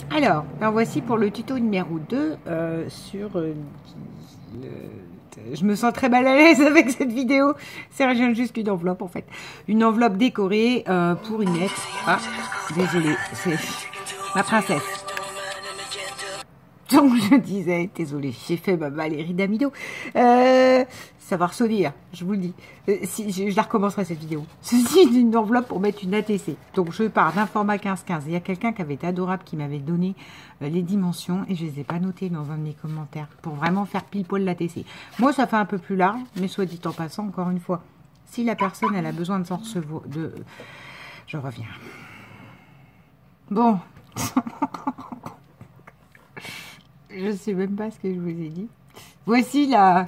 Alors, ben voici pour le tuto numéro 2 sur... je me sens très mal à l'aise avec cette vidéo. C'est rien juste qu'une enveloppe en fait. Une enveloppe décorée pour une lettre. Ah, désolée, c'est ma princesse. Donc je disais, désolée, j'ai fait ma Valérie Damido. Ça va ressonner, je vous le dis. Si, je la recommencerai cette vidéo. Ceci est une enveloppe pour mettre une ATC. Donc je pars d'un format 15-15. Il y a quelqu'un qui avait été adorable qui m'avait donné les dimensions et je les ai pas notées dans un de mes commentaires pour vraiment faire pile poil l'ATC. Moi ça fait un peu plus large, mais soit dit en passant, encore une fois, si la personne elle a besoin de s'en recevoir, je reviens. Bon. Je sais même pas ce que je vous ai dit. Voici la...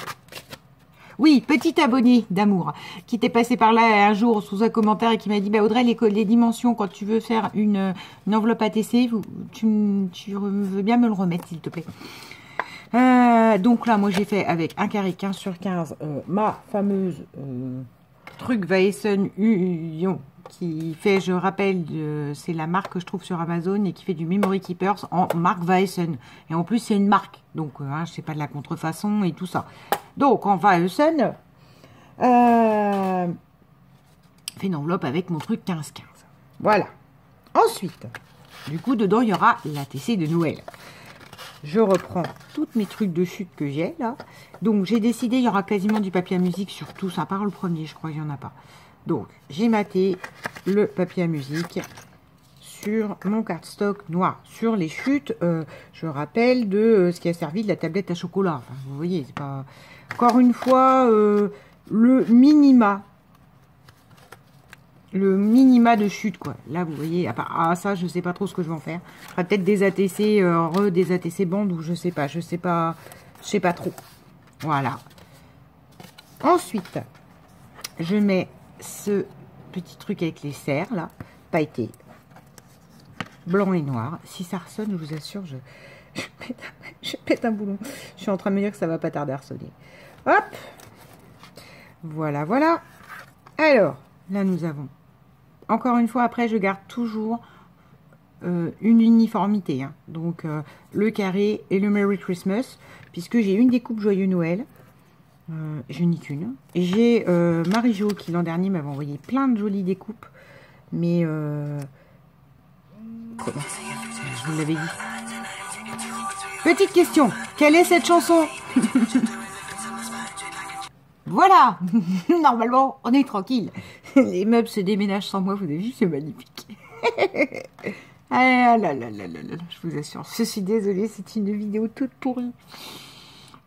Oui, petit abonné d'amour qui était passé par là un jour sous un commentaire et qui m'a dit bah Audrey, les dimensions, quand tu veux faire une enveloppe ATC, tu veux bien me le remettre, s'il te plaît. Donc là, moi, j'ai fait avec un carré 15 sur 15 ma fameuse truc Vaessen Union qui fait, je rappelle, c'est la marque que je trouve sur Amazon et qui fait du Memory Keepers en marque Vaessen. Et en plus, c'est une marque. Donc, hein, je sais pas de la contrefaçon et tout ça. Donc, en Vaessen, fait une enveloppe avec mon truc 15-15. Voilà. Ensuite, du coup, dedans, il y aura l'ATC de Noël. Je reprends tous mes trucs de chute que j'ai, là. Donc, j'ai décidé, il y aura quasiment du papier à musique sur tout. Ça part le premier, je crois qu'il n'y en a pas. Donc, j'ai maté le papier à musique sur mon cardstock noir. Sur les chutes, je rappelle de ce qui a servi de la tablette à chocolat. Enfin, vous voyez, c'est pas... Encore une fois, le minima de chute, quoi. Là, vous voyez, à part ça, je sais pas trop ce que je vais en faire. Je ferai peut-être des ATC, des ATC bandes, ou je sais pas trop. Voilà. Ensuite, je mets ce petit truc avec les serres, là, pailleté, blanc et noir. Si ça ressonne, je vous assure, je pète un boulon. Je suis en train de me dire que ça va pas tarder à ressonner. Hop. Voilà, voilà. Alors, là, nous avons... Encore une fois, après, je garde toujours une uniformité. Hein. Donc, le carré et le Merry Christmas, puisque j'ai une découpe Joyeux Noël. Je n'ai qu'une. Et j'ai Marie-Jo qui, l'an dernier, m'avait envoyé plein de jolies découpes. Mais... comment ? Je vous l'avais dit. Petite question. Quelle est cette chanson? Voilà. Normalement, on est tranquille. Les meubles se déménagent sans moi, vous avez vu, c'est magnifique. Ah là là là là là, je vous assure. Je suis désolée, c'est une vidéo toute pourrie.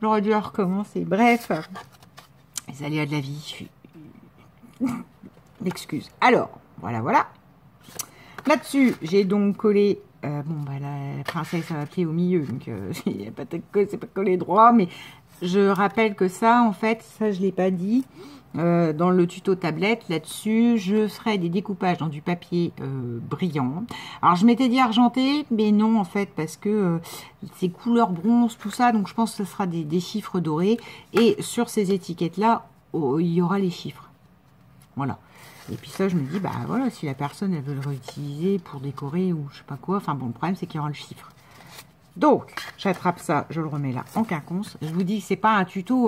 J'aurais dû recommencer. Bref, les aléas de la vie. L'excuse. Alors, voilà, voilà. Là-dessus, j'ai donc collé... bon, bah la princesse a un pied au milieu, donc c'est pas collé droit, mais je rappelle que ça, en fait, ça je l'ai pas dit, dans le tuto tablette, là-dessus, je ferai des découpages dans du papier brillant. Alors, je m'étais dit argenté, mais non, en fait, parce que c'est couleur bronze, tout ça, donc je pense que ce sera des chiffres dorés, et sur ces étiquettes-là, il y aura les chiffres. Voilà. Et puis ça, je me dis, bah voilà, si la personne, elle veut le réutiliser pour décorer ou je sais pas quoi, enfin bon, le problème, c'est qu'il y aura le chiffre. Donc, j'attrape ça, je le remets là en quinconce. Je vous dis, c'est pas un tuto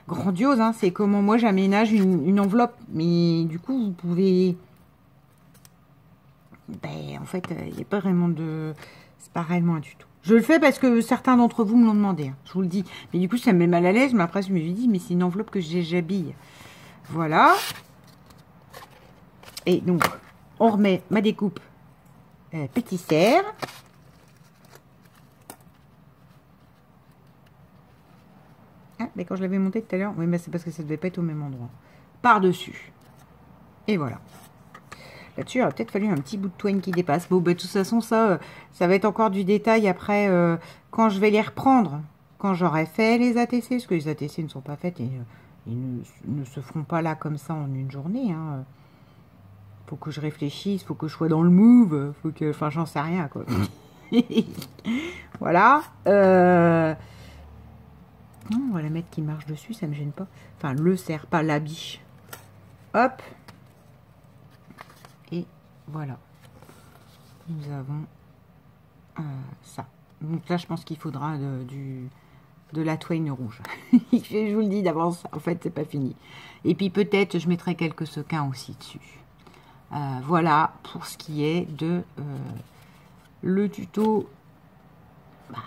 grandiose, hein, c'est comment moi j'aménage une enveloppe. Mais du coup, vous pouvez... Ben, en fait, il n'y a pas vraiment de... C'est pas réellement un tuto. Je le fais parce que certains d'entre vous me l'ont demandé, hein, je vous le dis. Mais du coup, ça me met mal à l'aise, mais après, je me suis dit, mais c'est une enveloppe que j'habille. Voilà. Et donc, on remet ma découpe petit cerf. Ah, mais quand je l'avais monté tout à l'heure, oui, mais c'est parce que ça ne devait pas être au même endroit. Par-dessus. Et voilà. Là-dessus, il aurait peut-être fallu un petit bout de twine qui dépasse. Bon, bah, de toute façon, ça va être encore du détail après, quand je vais les reprendre. Quand j'aurai fait les ATC, parce que les ATC ne sont pas faites et ils ne se feront pas là comme ça en une journée, hein. Faut que je réfléchisse, faut que je sois dans le move, faut que... Enfin, j'en sais rien, quoi. Voilà. Non, on va la mettre qui marche dessus, ça me gêne pas. Enfin, le serre, pas la biche. Hop. Et voilà. Nous avons ça. Donc là, je pense qu'il faudra de la Twain rouge. Je vous le dis d'avance, en fait, c'est pas fini. Et puis peut-être, je mettrai quelques sequins aussi dessus. Voilà pour ce qui est de le tuto. Bah,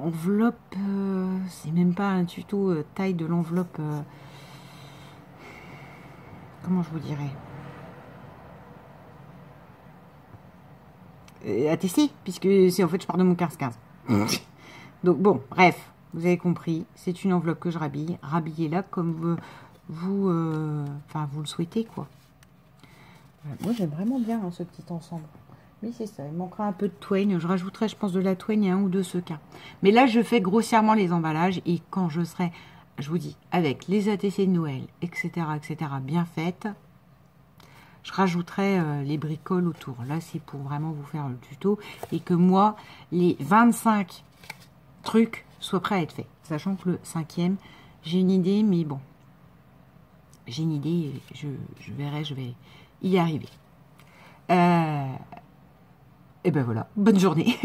enveloppe, c'est même pas un tuto taille de l'enveloppe. Comment je vous dirais, à tester, puisque c'est en fait je pars de mon 15-15. Donc bon, bref, vous avez compris, c'est une enveloppe que je rhabille. Rhabillez-la comme vous le souhaitez, quoi. Moi j'aime vraiment bien hein, ce petit ensemble. Mais c'est ça, il manquera un peu de Twain. Je rajouterai, je pense, de la Twain et un ou deux sequins. Mais là, je fais grossièrement les emballages. Et quand je serai, je vous dis, avec les ATC de Noël, etc., bien faites, je rajouterai les bricoles autour. Là, c'est pour vraiment vous faire le tuto. Et que moi, les 25 trucs soient prêts à être faits. Sachant que le 5e, j'ai une idée, mais bon. J'ai une idée, je verrai, je vais y arriver. Et ben voilà, bonne journée.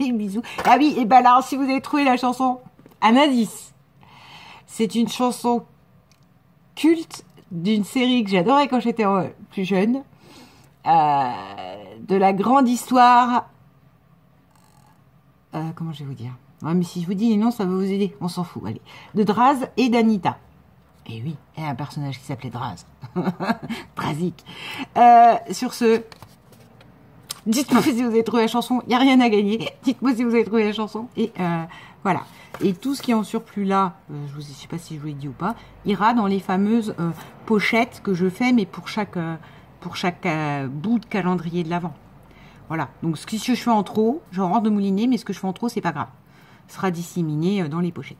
Bisous. Ah oui, et ben là, si vous avez trouvé la chanson, un indice. C'est une chanson culte d'une série que j'adorais quand j'étais plus jeune. De la grande histoire. Comment je vais vous dire? Ouais, mais si je vous dis les noms, ça va vous aider. On s'en fout, allez. De Draz et d'Anita. Et oui, il y a un personnage qui s'appelait Draz. Drazik. Sur ce... Dites-moi si vous avez trouvé la chanson, il n'y a rien à gagner. Dites-moi si vous avez trouvé la chanson. Et voilà. Et tout ce qui est en surplus là, je ne sais pas si je vous l'ai dit ou pas, ira dans les fameuses pochettes que je fais, mais pour chaque bout de calendrier de l'Avent. Voilà. Donc ce que je fais en trop, j'en rentre de mouliner, mais ce que je fais en trop, c'est pas grave. Ce sera disséminé dans les pochettes.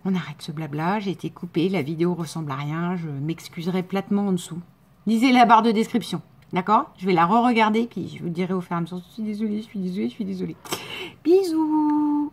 On arrête ce blabla, j'ai été coupée, la vidéo ressemble à rien, je m'excuserai platement en dessous. Lisez la barre de description. D'accord? Je vais la re-regarder, puis je vous dirai au fur et à mesure. Je suis désolée, je suis désolée, je suis désolée. Bisous!